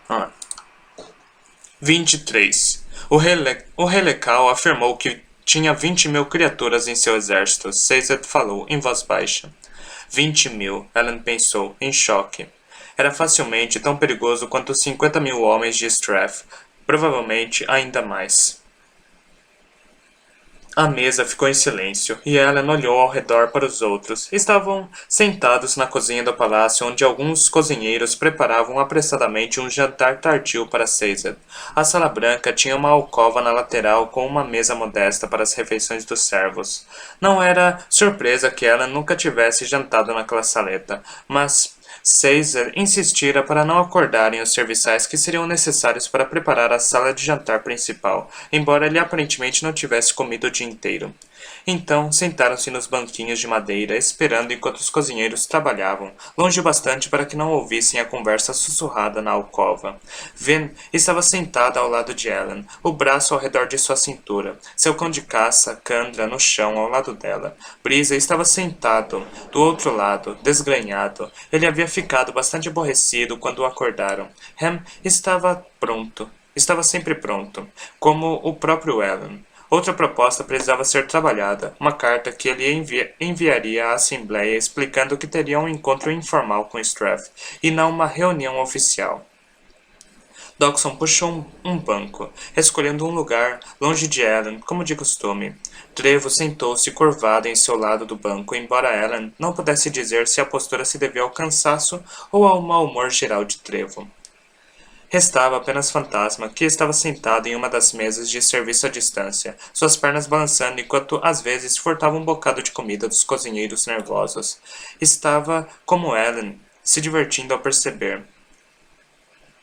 Ah. 23. O rei Lecal afirmou que tinha 20.000 criaturas em seu exército. Caesar falou em voz baixa. 20.000, Ellen pensou, em choque. Era facilmente tão perigoso quanto os 50.000 homens de Strath, provavelmente ainda mais. A mesa ficou em silêncio, e Ellen olhou ao redor para os outros. Estavam sentados na cozinha do palácio, onde alguns cozinheiros preparavam apressadamente um jantar tardio para Caesar. A sala branca tinha uma alcova na lateral com uma mesa modesta para as refeições dos servos. Não era surpresa que Ellen nunca tivesse jantado naquela saleta, mas Caesar insistira para não acordarem os serviçais que seriam necessários para preparar a sala de jantar principal, embora ele aparentemente não tivesse comido o dia inteiro. Então, sentaram-se nos banquinhos de madeira, esperando enquanto os cozinheiros trabalhavam, longe bastante para que não ouvissem a conversa sussurrada na alcova. Ven estava sentada ao lado de Ellen, o braço ao redor de sua cintura, seu cão de caça, Candra, no chão ao lado dela. Brisa estava sentado, do outro lado, desgrenhado. Ele havia ficado bastante aborrecido quando o acordaram. Ham estava pronto. Estava sempre pronto, como o próprio Ellen. Outra proposta precisava ser trabalhada, uma carta que ele enviaria à Assembleia explicando que teria um encontro informal com Strath, e não uma reunião oficial. Dawson puxou um banco, escolhendo um lugar longe de Ellen, como de costume. Trevo sentou-se curvado em seu lado do banco, embora Ellen não pudesse dizer se a postura se devia ao cansaço ou ao mau humor geral de Trevo. Restava apenas Fantasma, que estava sentado em uma das mesas de serviço à distância, suas pernas balançando enquanto às vezes furtava um bocado de comida dos cozinheiros nervosos. Estava, como Ellen, se divertindo ao perceber.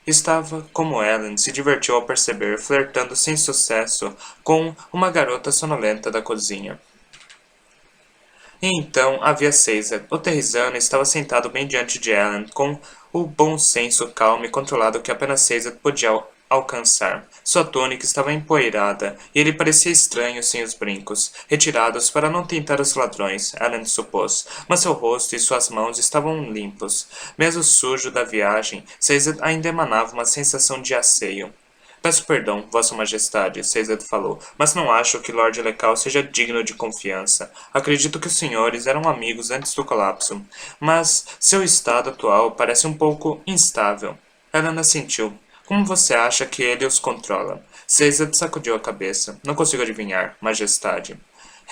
Estava, como Ellen, se divertiu ao perceber, flertando sem sucesso com uma garota sonolenta da cozinha. E então havia Caesar. O Terrizano estava sentado bem diante de Ellen, com o bom senso calmo e controlado que apenas Caesar podia alcançar. Sua túnica estava empoeirada, e ele parecia estranho sem os brincos, retirados para não tentar os ladrões, Ellen supôs, mas seu rosto e suas mãos estavam limpos. Mesmo sujo da viagem, Caesar ainda emanava uma sensação de asseio. Peço perdão, Vossa Majestade, Caesar falou, mas não acho que Lord Lecal seja digno de confiança. Acredito que os senhores eram amigos antes do colapso, mas seu estado atual parece um pouco instável. Helena assentiu. Como você acha que ele os controla? Caesar sacudiu a cabeça. Não consigo adivinhar, Majestade.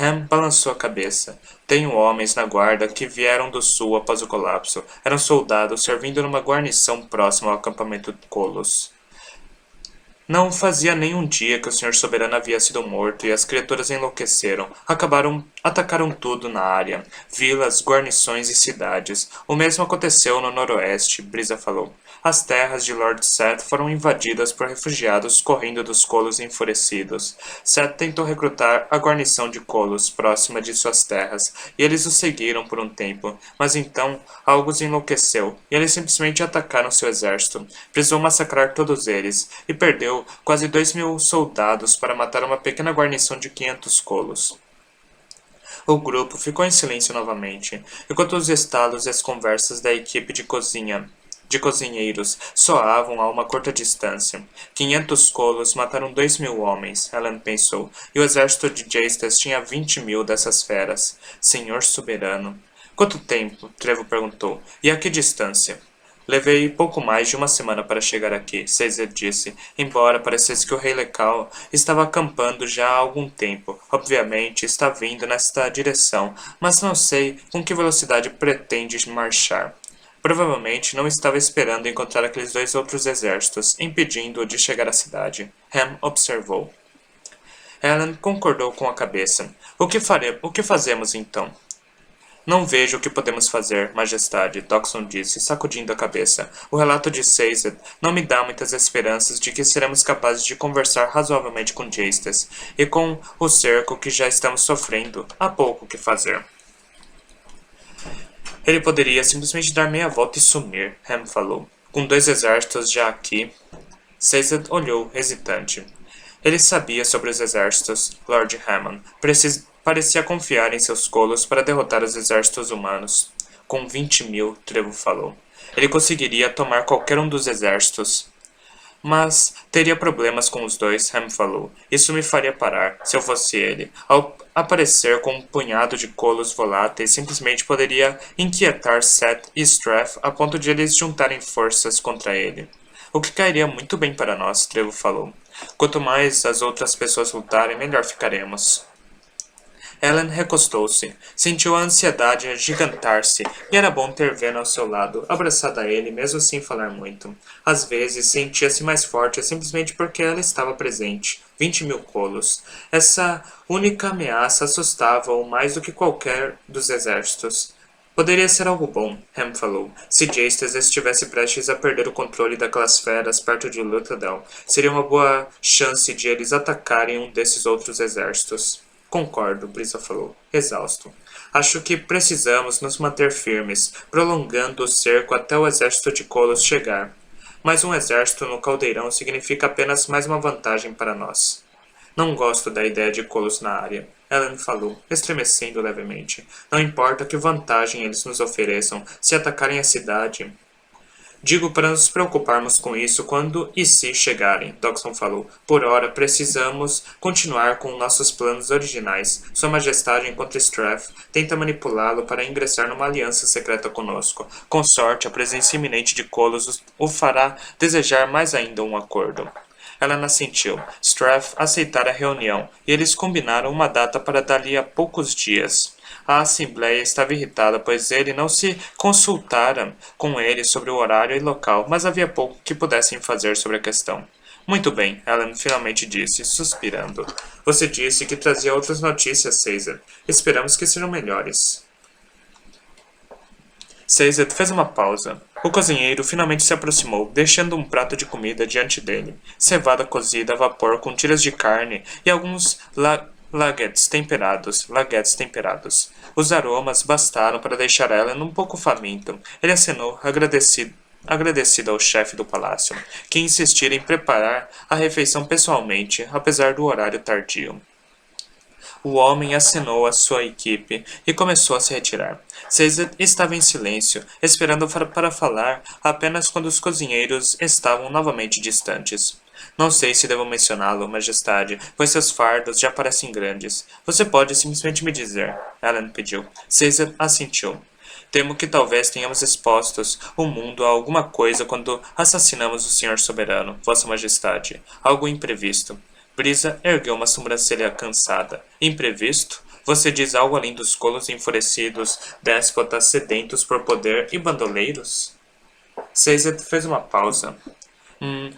Ham balançou a cabeça. Tenho homens na guarda que vieram do sul após o colapso. Eram soldados servindo numa guarnição próxima ao acampamento de Colos. Não fazia nem um dia que o Senhor Soberano havia sido morto e as criaturas enlouqueceram. Atacaram tudo na área. Vilas, guarnições e cidades. O mesmo aconteceu no noroeste, Brisa falou. As terras de Lord Seth foram invadidas por refugiados correndo dos Colos enfurecidos. Seth tentou recrutar a guarnição de Colos próxima de suas terras, e eles o seguiram por um tempo. Mas então, algo os enlouqueceu, e eles simplesmente atacaram seu exército. Precisou massacrar todos eles, e perdeu quase 2.000 soldados para matar uma pequena guarnição de 500 colos. O grupo ficou em silêncio novamente, enquanto os estalos e as conversas da equipe de cozinheiros soavam a uma curta distância. 500 colos mataram 2.000 homens, Ellen pensou, e o exército de Jastas tinha 20.000 dessas feras. Senhor soberano. Quanto tempo? Trevo perguntou. E a que distância? Levei pouco mais de uma semana para chegar aqui, Caesar disse, embora parecesse que o rei Lecal estava acampando já há algum tempo. Obviamente está vindo nesta direção, mas não sei com que velocidade pretende marchar. Provavelmente não estava esperando encontrar aqueles 2 outros exércitos, impedindo-o de chegar à cidade. Ham observou. Ellen concordou com a cabeça. O que fazemos então? Não vejo o que podemos fazer, Majestade, Dawson disse, sacudindo a cabeça. O relato de Caesar não me dá muitas esperanças de que seremos capazes de conversar razoavelmente com Jastas, e com o cerco que já estamos sofrendo, há pouco o que fazer. Ele poderia simplesmente dar meia volta e sumir, Ham falou. Com 2 exércitos já aqui. Caesar olhou, hesitante. Ele sabia sobre os exércitos, Lord Hammond. Parecia confiar em seus colos para derrotar os exércitos humanos. Com 20.000, Trevo falou. Ele conseguiria tomar qualquer um dos exércitos. Mas teria problemas com os dois, Ham falou. Isso me faria parar, se eu fosse ele. Ao aparecer com um punhado de colos voláteis, simplesmente poderia inquietar Seth e Strath a ponto de eles juntarem forças contra ele. O que cairia muito bem para nós, Trevo falou. Quanto mais as outras pessoas lutarem, melhor ficaremos. Ellen recostou-se. Sentiu a ansiedade agigantar-se, e era bom ter Ven ao seu lado, abraçada a ele, mesmo sem falar muito. Às vezes, sentia-se mais forte simplesmente porque ela estava presente. 20.000 colos. Essa única ameaça assustava-o mais do que qualquer dos exércitos. Poderia ser algo bom, Ham falou. Se Jastes estivesse prestes a perder o controle daquelas feras perto de Luthadel, seria uma boa chance de eles atacarem um desses outros exércitos. Concordo, Brisa falou, exausto. Acho que precisamos nos manter firmes, prolongando o cerco até o exército de Colos chegar. Mas um exército no caldeirão significa apenas mais uma vantagem para nós. Não gosto da ideia de Colos na área, Ellen falou, estremecendo levemente. Não importa que vantagem eles nos ofereçam, se atacarem a cidade. Digo para nos preocuparmos com isso quando e se chegarem, Dawson falou. Por ora, precisamos continuar com nossos planos originais. Sua Majestade, enquanto Strath, tenta manipulá-lo para ingressar numa aliança secreta conosco. Com sorte, a presença iminente de Colos o fará desejar mais ainda um acordo. Ela assentiu. Strath aceitara a reunião, e eles combinaram uma data para dali a poucos dias. A Assembleia estava irritada, pois ele não se consultara com ele sobre o horário e local, mas havia pouco que pudessem fazer sobre a questão. Muito bem, Ellen finalmente disse, suspirando. Você disse que trazia outras notícias, Caesar. Esperamos que sejam melhores. Caesar fez uma pausa. O cozinheiro finalmente se aproximou, deixando um prato de comida diante dele. Cevada cozida a vapor com tiras de carne e alguns laguetes temperados. Os aromas bastaram para deixar Ellen um pouco faminto. Ele acenou, agradecido ao chefe do palácio, que insistira em preparar a refeição pessoalmente, apesar do horário tardio. O homem acenou à sua equipe e começou a se retirar. Caesar estava em silêncio, esperando para falar apenas quando os cozinheiros estavam novamente distantes. Não sei se devo mencioná-lo, Majestade, pois seus fardos já parecem grandes. Você pode simplesmente me dizer, Ellen pediu. Caesar assentiu. Temo que talvez tenhamos expostos o mundo a alguma coisa quando assassinamos o Senhor Soberano, Vossa Majestade. Algo imprevisto. Brisa ergueu uma sobrancelha cansada. Imprevisto? Você diz algo além dos colos enfurecidos, déspotas sedentos por poder e bandoleiros? Caesar fez uma pausa.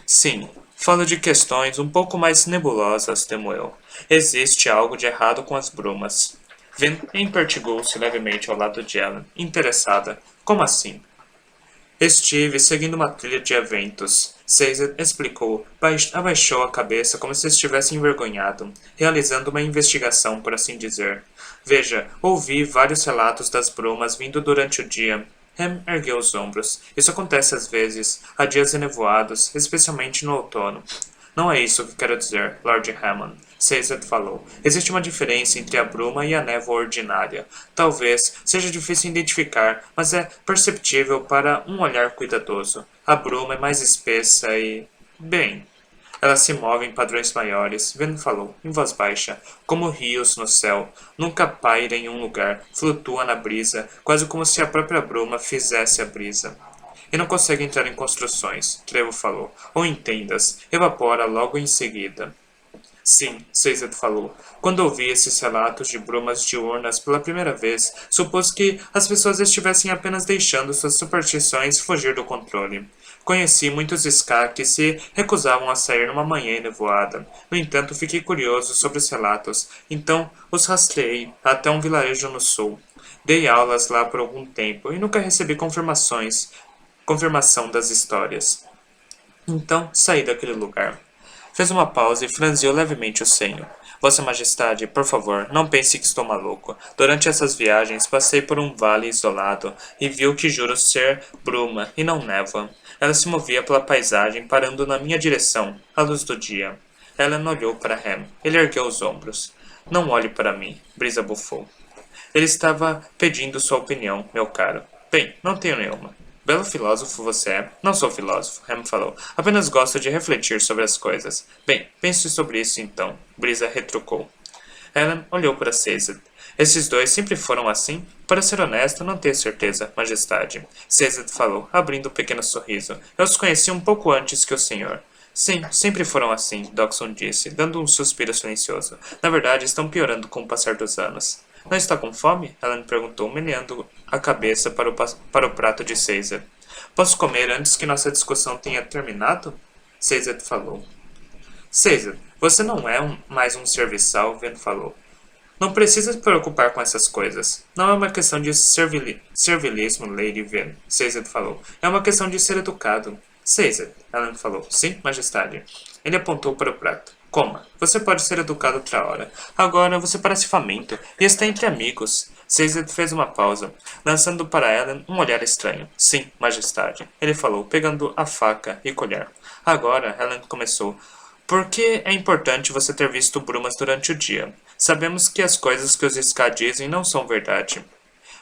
Sim. Falo de questões um pouco mais nebulosas, temo eu. Existe algo de errado com as brumas. Ven empertigou-se levemente ao lado de Ellen, interessada. Como assim? Estive seguindo uma trilha de eventos. Caesar explicou. Abaixou a cabeça como se estivesse envergonhado, realizando uma investigação, por assim dizer. Veja, ouvi vários relatos das brumas vindo durante o dia. Ham ergueu os ombros. Isso acontece às vezes, há dias enevoados, especialmente no outono. Não é isso que quero dizer, Lord Hammond. Caesar falou. Existe uma diferença entre a bruma e a névoa ordinária. Talvez seja difícil identificar, mas é perceptível para um olhar cuidadoso. A bruma é mais espessa e... bem... Ela se move em padrões maiores, Ven falou, em voz baixa, como rios no céu. Nunca paira em um lugar, flutua na brisa, quase como se a própria bruma fizesse a brisa. E não consegue entrar em construções, Trevo falou, ou em tendas, evapora logo em seguida. Sim, Caesar falou. Quando ouvi esses relatos de brumas diurnas pela primeira vez, supus que as pessoas estivessem apenas deixando suas superstições fugir do controle. Conheci muitos Ska que se recusavam a sair numa manhã nevoada. No entanto, fiquei curioso sobre os relatos, então os rastreei até um vilarejo no sul. Dei aulas lá por algum tempo e nunca recebi confirmação das histórias. Então, saí daquele lugar. Fez uma pausa e franziu levemente o senho. Vossa Majestade, por favor, não pense que estou maluco. Durante essas viagens, passei por um vale isolado e vi o que juro ser bruma e não névoa. Ela se movia pela paisagem, parando na minha direção, à luz do dia. Ellen olhou para Ham. Ele ergueu os ombros. Não olhe para mim, Brisa bufou. Ele estava pedindo sua opinião, meu caro. Bem, não tenho nenhuma. Belo filósofo você é. Não sou filósofo, Ham falou. Apenas gosto de refletir sobre as coisas. Bem, pense sobre isso então, Brisa retrucou. Helen olhou para Caesar. Esses dois sempre foram assim? Para ser honesto, não tenho certeza, Majestade. Caesar falou, abrindo um pequeno sorriso. Eu os conheci um pouco antes que o senhor. Sim, sempre foram assim, Dawson disse, dando um suspiro silencioso. Na verdade, estão piorando com o passar dos anos. Não está com fome? Helen perguntou, meneando a cabeça para o prato de Caesar. Posso comer antes que nossa discussão tenha terminado? Caesar falou. Caesar, você não é mais um serviçal, Ven falou. Não precisa se preocupar com essas coisas. Não é uma questão de servilismo, Lady Ven, Caesar falou. É uma questão de ser educado. Caesar, Ellen falou. Sim, majestade. Ele apontou para o prato. Coma. Você pode ser educado outra hora. Agora você parece faminto e está entre amigos. Caesar fez uma pausa, lançando para Ellen um olhar estranho. Sim, majestade. Ele falou, pegando a faca e colher. Agora, Ellen começou. Por que é importante você ter visto brumas durante o dia? Sabemos que as coisas que os Ska dizem não são verdade.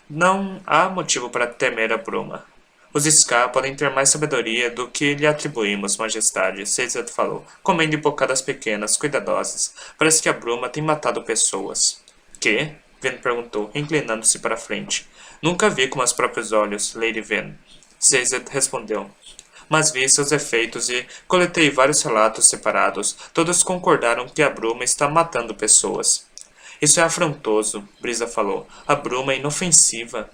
Não há motivo para temer a bruma. Os Ska podem ter mais sabedoria do que lhe atribuímos, majestade, Caesar falou, comendo em bocadas pequenas, cuidadosas. Parece que a bruma tem matado pessoas. Que? Ven perguntou, inclinando-se para a frente. Nunca vi com meus próprios olhos, Lady Ven. Caesar respondeu. Mas vi seus efeitos e coletei vários relatos separados. Todos concordaram que a bruma está matando pessoas. Isso é afrontoso, Brisa falou. A bruma é inofensiva.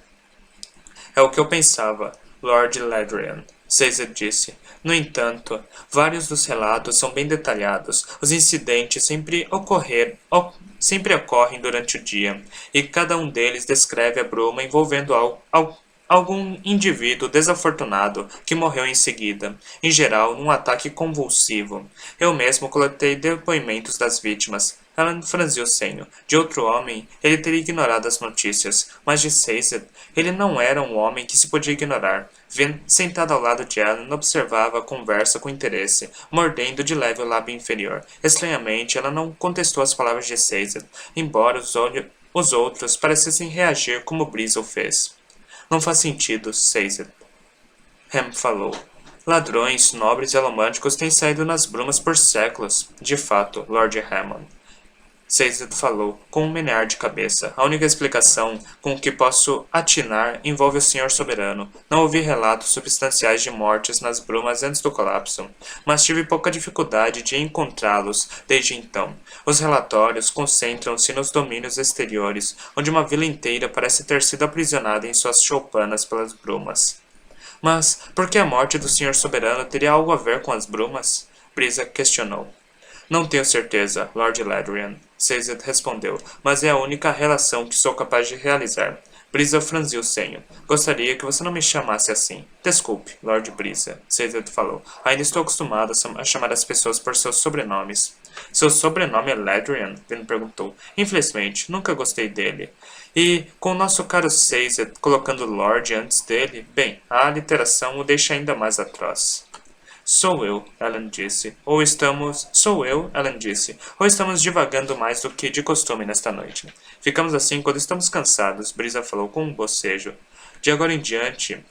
É o que eu pensava, Lord Ledrian, Caesar disse. No entanto, vários dos relatos são bem detalhados. Os incidentes sempre ocorrem durante o dia, e cada um deles descreve a bruma envolvendo algum indivíduo desafortunado que morreu em seguida, em geral num ataque convulsivo. Eu mesmo coletei depoimentos das vítimas. Ela franziu o senho. De outro homem, ele teria ignorado as notícias, mas de Caesar, ele não era um homem que se podia ignorar. Vin, sentado ao lado de Ellen, observava a conversa com interesse, mordendo de leve o lábio inferior. Estranhamente, ela não contestou as palavras de Caesar, embora os outros parecessem reagir como Brisa o fez. Não faz sentido, Caesar. Ham falou. Ladrões, nobres e alomânticos têm saído nas brumas por séculos. De fato, Lord Hammond. Caesar falou, com um menear de cabeça. A única explicação com que posso atinar envolve o Senhor Soberano. Não ouvi relatos substanciais de mortes nas brumas antes do colapso, mas tive pouca dificuldade de encontrá-los desde então. Os relatórios concentram-se nos domínios exteriores, onde uma vila inteira parece ter sido aprisionada em suas choupanas pelas brumas. Mas por que a morte do Senhor Soberano teria algo a ver com as brumas? Brisa questionou. Não tenho certeza, Lord Ledrian, Caesar respondeu, mas é a única relação que sou capaz de realizar. Brisa franziu o senho. Gostaria que você não me chamasse assim. Desculpe, Lord Brisa, Caesar falou. Ainda estou acostumado a chamar as pessoas por seus sobrenomes. Seu sobrenome é Ledrian? Ele perguntou. Infelizmente, nunca gostei dele. E, com o nosso caro Caesar colocando Lord antes dele, bem, a aliteração o deixa ainda mais atroz. Sou eu, Ellen disse. Ou estamos divagando mais do que de costume nesta noite. Ficamos assim quando estamos cansados, Brisa falou com um bocejo. De agora em diante...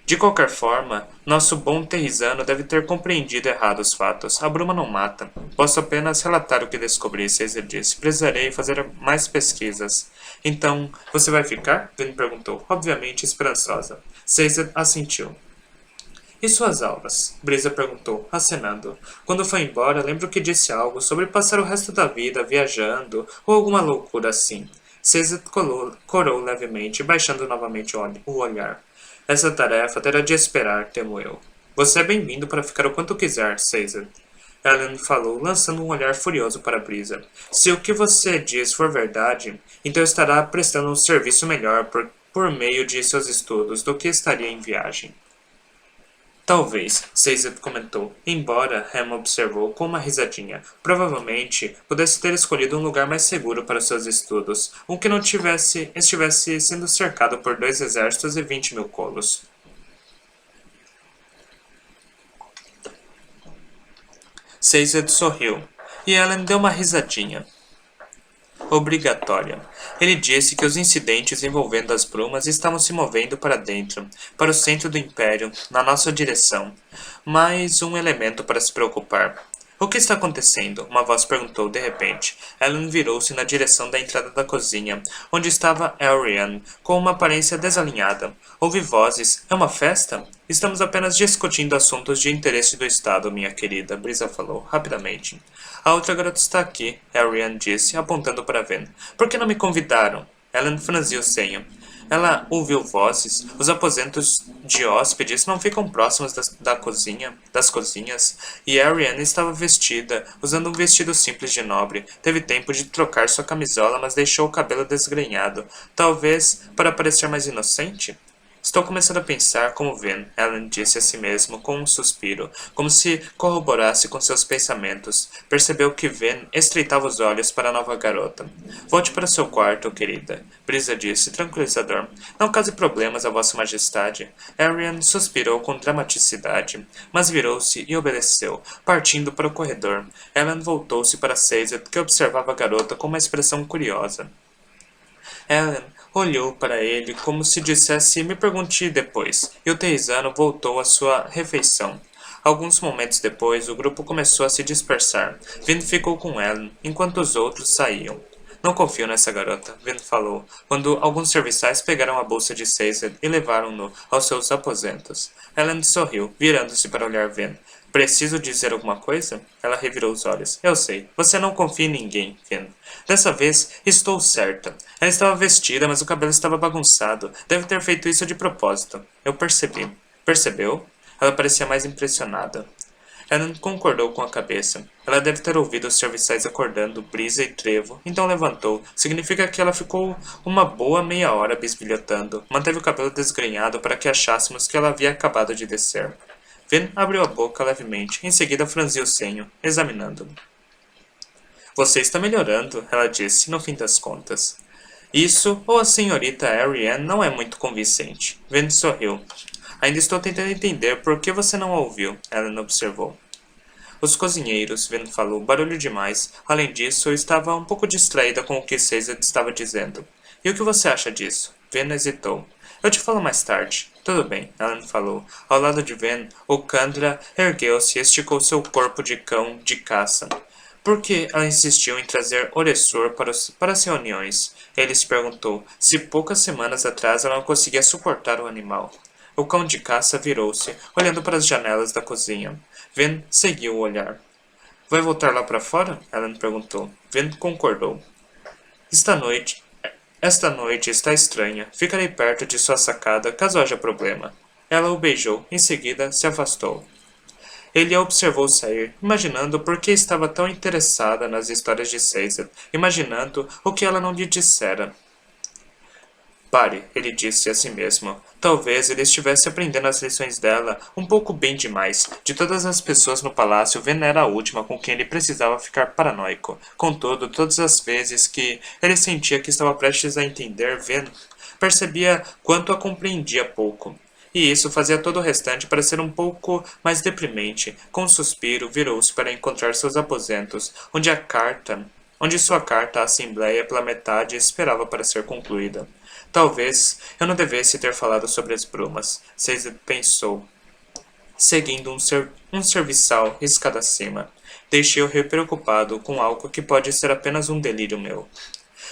De qualquer forma, nosso bom terrisano deve ter compreendido errado os fatos. A bruma não mata. Posso apenas relatar o que descobri, Caesar disse. Precisarei fazer mais pesquisas. Então, você vai ficar? Vane perguntou, obviamente esperançosa. Caesar assentiu. E suas aulas? Brisa perguntou, acenando. Quando foi embora, lembro que disse algo sobre passar o resto da vida viajando ou alguma loucura assim. Caesar corou levemente, baixando novamente o olhar. Essa tarefa terá de esperar, temo eu. Você é bem-vindo para ficar o quanto quiser, Caesar. Ellen falou, lançando um olhar furioso para Brisa. Se o que você diz for verdade, então estará prestando um serviço melhor por meio de seus estudos do que estaria em viagem. Talvez, Caesar comentou, embora Ham observou com uma risadinha. Provavelmente pudesse ter escolhido um lugar mais seguro para seus estudos, um que não estivesse sendo cercado por 2 exércitos e 20.000 colos. Caesar sorriu, e Ellen deu uma risadinha. Obrigatória. Ele disse que os incidentes envolvendo as brumas estavam se movendo para dentro, para o centro do Império, na nossa direção. Mais um elemento para se preocupar. O que está acontecendo? Uma voz perguntou de repente. Ellen virou-se na direção da entrada da cozinha, onde estava Ariane, com uma aparência desalinhada. Ouvi vozes. É uma festa? Estamos apenas discutindo assuntos de interesse do Estado, minha querida, Brisa falou, rapidamente. A outra garota está aqui, Ariane disse, apontando para Ven. Por que não me convidaram? Ellen franziu o senho. Ela ouviu vozes. Os aposentos de hóspedes não ficam próximos das cozinhas, e Ariane estava vestida, usando um vestido simples de nobre. Teve tempo de trocar sua camisola, mas deixou o cabelo desgrenhado, talvez para parecer mais inocente? Estou começando a pensar como Ven, Ellen disse a si mesmo com um suspiro, como se corroborasse com seus pensamentos. Percebeu que Ven estreitava os olhos para a nova garota. Volte para seu quarto, querida, Brisa disse, tranquilizador. Não cause problemas a vossa majestade. Ariane suspirou com dramaticidade, mas virou-se e obedeceu, partindo para o corredor. Ellen voltou-se para Sazed, que observava a garota com uma expressão curiosa. Ellen olhou para ele como se dissesse me pergunte depois, e o Teizano voltou à sua refeição. Alguns momentos depois, o grupo começou a se dispersar. Vin ficou com Ellen, enquanto os outros saíam. Não confio nessa garota, Vin falou, quando alguns serviçais pegaram a bolsa de Caesar e levaram-no aos seus aposentos. Ellen sorriu, virando-se para olhar Vin. Preciso dizer alguma coisa? Ela revirou os olhos. Eu sei. Você não confia em ninguém, Finn. Dessa vez, estou certa. Ela estava vestida, mas o cabelo estava bagunçado. Deve ter feito isso de propósito. Eu percebi. Percebeu? Ela parecia mais impressionada. Ellen concordou com a cabeça. Ela deve ter ouvido os serviçais acordando Brisa e Trevo, então levantou. Significa que ela ficou uma boa meia hora bisbilhotando. Manteve o cabelo desgrenhado para que achássemos que ela havia acabado de descer. Ven abriu a boca levemente, em seguida franziu o senho, examinando-me. Você está melhorando, ela disse, no fim das contas. Isso, ou a senhorita Ariane não é muito convincente. Ven sorriu. Ainda estou tentando entender por que você não a ouviu, Ellen observou. Os cozinheiros, Ven falou, barulho demais. Além disso, eu estava um pouco distraída com o que Caesar estava dizendo. E o que você acha disso? Ven hesitou. Eu te falo mais tarde. Tudo bem, Ellen falou. Ao lado de Ven, o Candra ergueu-se e esticou seu corpo de cão de caça. Por que ela insistiu em trazer Oressor para as reuniões? Ele se perguntou, se poucas semanas atrás ela não conseguia suportar o animal. O cão de caça virou-se, olhando para as janelas da cozinha. Ven seguiu o olhar. Vai voltar lá para fora? Ellen perguntou. Ven concordou. Esta noite está estranha. Ficarei perto de sua sacada caso haja problema. Ela o beijou. Em seguida, se afastou. Ele a observou sair, imaginando por que estava tão interessada nas histórias de Caesar, imaginando o que ela não lhe dissera. Pare, ele disse a si mesmo. Talvez ele estivesse aprendendo as lições dela um pouco bem demais. De todas as pessoas no palácio, Ven era a última com quem ele precisava ficar paranoico. Contudo, todas as vezes que ele sentia que estava prestes a entender Ven, percebia quanto a compreendia pouco. E isso fazia todo o restante parecer um pouco mais deprimente. Com um suspiro, virou-se para encontrar seus aposentos, onde sua carta à Assembleia pela metade esperava para ser concluída. Talvez eu não devesse ter falado sobre as brumas, Caesar pensou, seguindo um serviçal escada acima. Deixei-o preocupado com algo que pode ser apenas um delírio meu.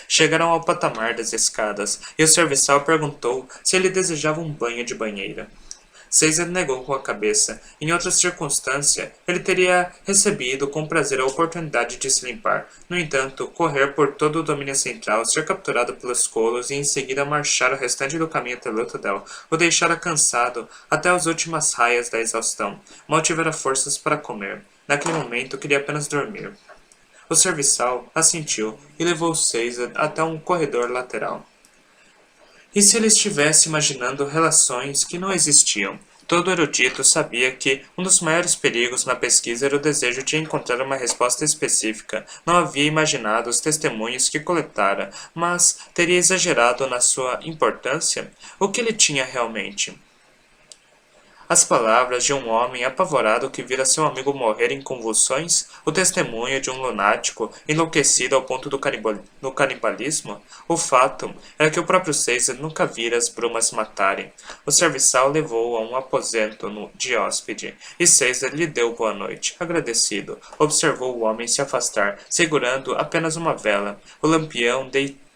Chegaram ao patamar das escadas, e o serviçal perguntou se ele desejava um banho de banheira. Caesar negou com a cabeça. Em outra circunstância, ele teria recebido com prazer a oportunidade de se limpar. No entanto, correr por todo o domínio central, ser capturado pelos colos e em seguida marchar o restante do caminho até Luthadel o deixara cansado até as últimas raias da exaustão. Mal tivera forças para comer. Naquele momento, queria apenas dormir. O serviçal assentiu e levou Caesar até um corredor lateral. E se ele estivesse imaginando relações que não existiam? Todo erudito sabia que um dos maiores perigos na pesquisa era o desejo de encontrar uma resposta específica. Não havia imaginado os testemunhos que coletara, mas teria exagerado na sua importância? O que ele tinha realmente? As palavras de um homem apavorado que vira seu amigo morrer em convulsões? O testemunho de um lunático enlouquecido ao ponto do canibalismo? O fato era que o próprio Caesar nunca vira as brumas matarem. O serviçal levou-o a um aposento de hóspede, e Caesar lhe deu boa noite. Agradecido, observou o homem se afastar, segurando apenas uma vela. O lampião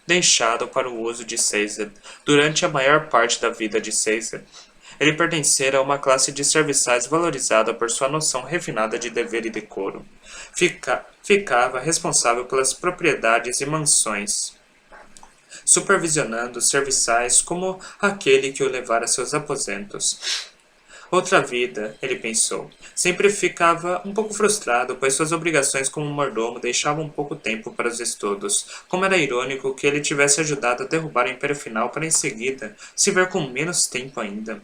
deixado para o uso de Caesar. Durante a maior parte da vida de Caesar, ele pertencera a uma classe de serviçais valorizada por sua noção refinada de dever e decoro. Ficava responsável pelas propriedades e mansões, supervisionando os serviçais como aquele que o levara a seus aposentos. Outra vida, ele pensou. Sempre ficava um pouco frustrado, pois suas obrigações como mordomo deixavam pouco tempo para os estudos. Como era irônico que ele tivesse ajudado a derrubar o Império Final para em seguida se ver com menos tempo ainda.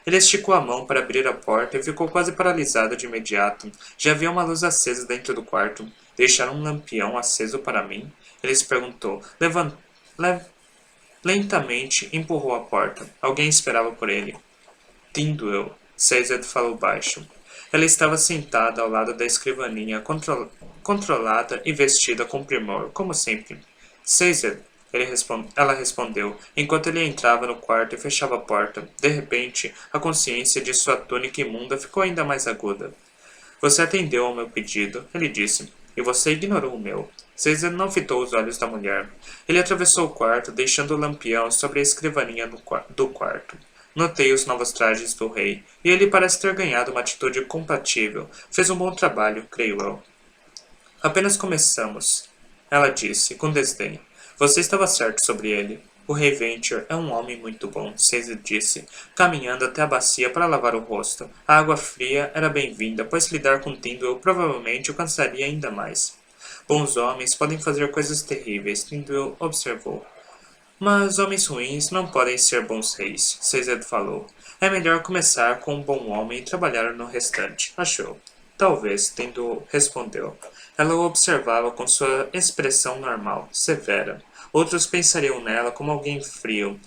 Ele esticou a mão para abrir a porta e ficou quase paralisado de imediato. Já havia uma luz acesa dentro do quarto. Deixaram um lampião aceso para mim? Ele se perguntou. Lentamente empurrou a porta. Alguém esperava por ele. Tindwell, Caesar falou baixo. Ela estava sentada ao lado da escrivaninha, controlada e vestida com primor, como sempre. Caesar, ela respondeu, enquanto ele entrava no quarto e fechava a porta. De repente, a consciência de sua túnica imunda ficou ainda mais aguda. Você atendeu ao meu pedido, ele disse, e você ignorou o meu. Caesar não fitou os olhos da mulher. Ele atravessou o quarto, deixando o lampião sobre a escrivaninha do quarto. Notei os novos trajes do rei, e ele parece ter ganhado uma atitude compatível. Fez um bom trabalho, creio eu. Apenas começamos, ela disse, com desdém. Você estava certo sobre ele. O rei Venture é um homem muito bom, Caesar disse, caminhando até a bacia para lavar o rosto. A água fria era bem-vinda, pois lidar com Tindwell provavelmente o cansaria ainda mais. Bons homens podem fazer coisas terríveis, Tindwell observou. Mas homens ruins não podem ser bons reis, Caesar falou. É melhor começar com um bom homem e trabalhar no restante, achou. Talvez, Tindwell respondeu. Ela o observava com sua expressão normal, severa. Outros pensariam nela como alguém frio,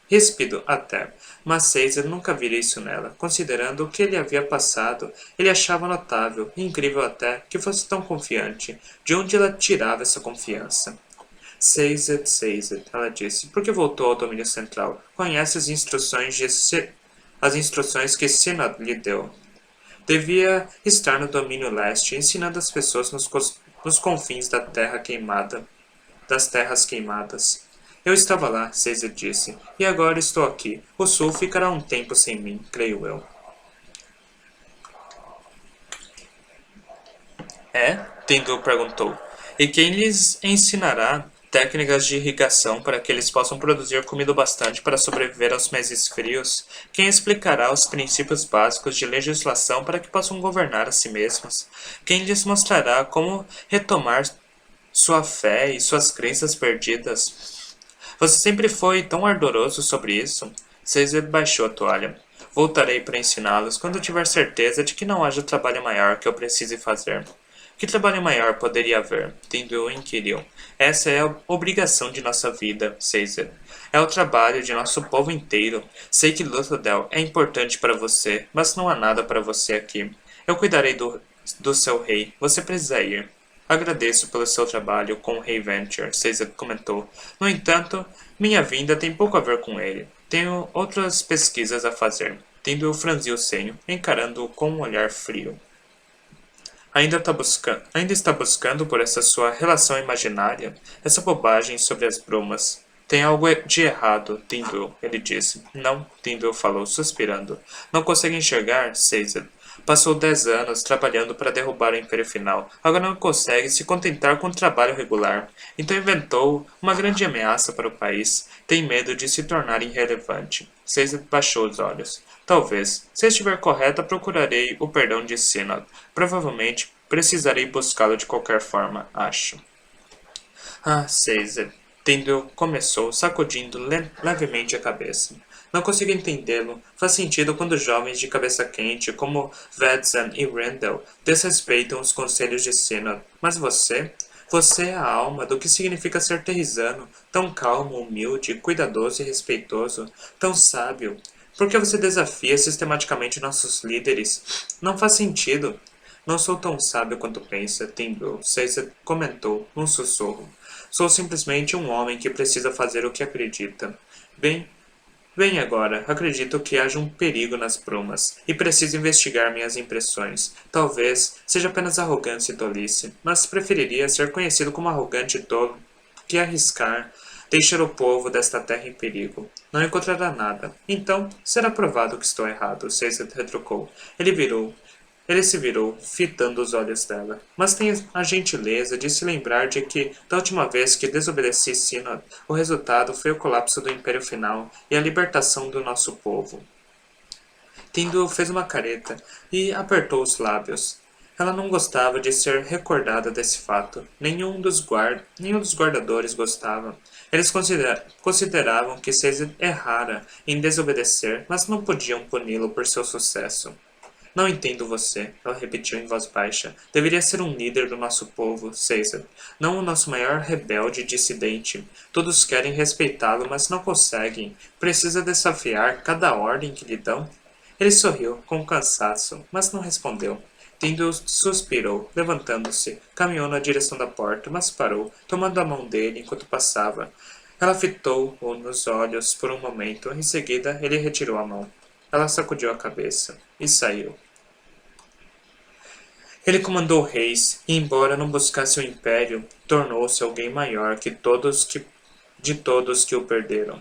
ríspido até, mas Caesar nunca vira isso nela. Considerando o que ele havia passado, ele achava notável, e incrível até, que fosse tão confiante. De onde ela tirava essa confiança? Caesar, ela disse, por que voltou ao domínio central? Conhece as instruções que Synod lhe deu. Devia estar no domínio leste, ensinando as pessoas nos confins das terras queimadas. Eu estava lá, Caesar disse, e agora estou aqui. O sul ficará um tempo sem mim, creio eu. É? Tyndall perguntou. E quem lhes ensinará técnicas de irrigação para que eles possam produzir comida bastante para sobreviver aos meses frios? Quem explicará os princípios básicos de legislação para que possam governar a si mesmos? Quem lhes mostrará como retomar sua fé e suas crenças perdidas? Você sempre foi tão ardoroso sobre isso? Caesar baixou a toalha. Voltarei para ensiná-los quando tiver certeza de que não haja trabalho maior que eu precise fazer. Que trabalho maior poderia haver? Tindwell inquiriu. Essa é a obrigação de nossa vida, Caesar. É o trabalho de nosso povo inteiro. Sei que Luthadel é importante para você, mas não há nada para você aqui. Eu cuidarei do seu rei. Você precisa ir. Agradeço pelo seu trabalho com o rei Venture, Caesar comentou. No entanto, minha vinda tem pouco a ver com ele. Tenho outras pesquisas a fazer. Tindwell franziu o senho, encarando-o com um olhar frio. Ainda está buscando por essa sua relação imaginária, essa bobagem sobre as brumas. Tem algo de errado, Tindwell, ele disse. Não, Tindwell falou, suspirando. Não consegue enxergar, Caesar. Passou 10 anos trabalhando para derrubar o Império Final. Agora não consegue se contentar com o trabalho regular. Então inventou uma grande ameaça para o país. Tem medo de se tornar irrelevante. Caesar baixou os olhos. Talvez. Se estiver correta, procurarei o perdão de Synod. Provavelmente precisarei buscá-lo de qualquer forma, acho. Ah, Caesar. Tindwell começou, sacudindo levemente a cabeça. Não consigo entendê-lo. Faz sentido quando jovens de cabeça quente, como Vadzan e Randall, desrespeitam os conselhos de Synod. Mas você? Você é a alma do que significa ser terrisano, tão calmo, humilde, cuidadoso e respeitoso, tão sábio. Por que você desafia sistematicamente nossos líderes? Não faz sentido. Não sou tão sábio quanto pensa, Timbrel. Caesar comentou, num sussurro. Sou simplesmente um homem que precisa fazer o que acredita. Bem, bem agora, acredito que haja um perigo nas brumas, e preciso investigar minhas impressões. Talvez seja apenas arrogância e tolice, mas preferiria ser conhecido como arrogante e tolo que arriscar deixar o povo desta terra em perigo. Não encontrará nada. Então, será provado que estou errado, Caesar retrucou. Ele se virou, fitando os olhos dela. Mas tenha a gentileza de se lembrar de que, da última vez que desobedeci Sinod, o resultado foi o colapso do Império Final e a libertação do nosso povo. Tindul fez uma careta e apertou os lábios. Ela não gostava de ser recordada desse fato. Nenhum dos guardadores gostava. Eles consideravam que Caesar errara em desobedecer, mas não podiam puni-lo por seu sucesso. Não entendo você, ela repetiu em voz baixa. Deveria ser um líder do nosso povo, Caesar. Não o nosso maior rebelde e dissidente. Todos querem respeitá-lo, mas não conseguem. Precisa desafiar cada ordem que lhe dão. Ele sorriu, com cansaço, mas não respondeu. Tindall suspirou, levantando-se, caminhou na direção da porta, mas parou, tomando a mão dele enquanto passava. Ela fitou-o nos olhos por um momento, em seguida ele retirou a mão. Ela sacudiu a cabeça e saiu. Ele comandou reis, e embora não buscasse o império, tornou-se alguém maior de todos que o perderam.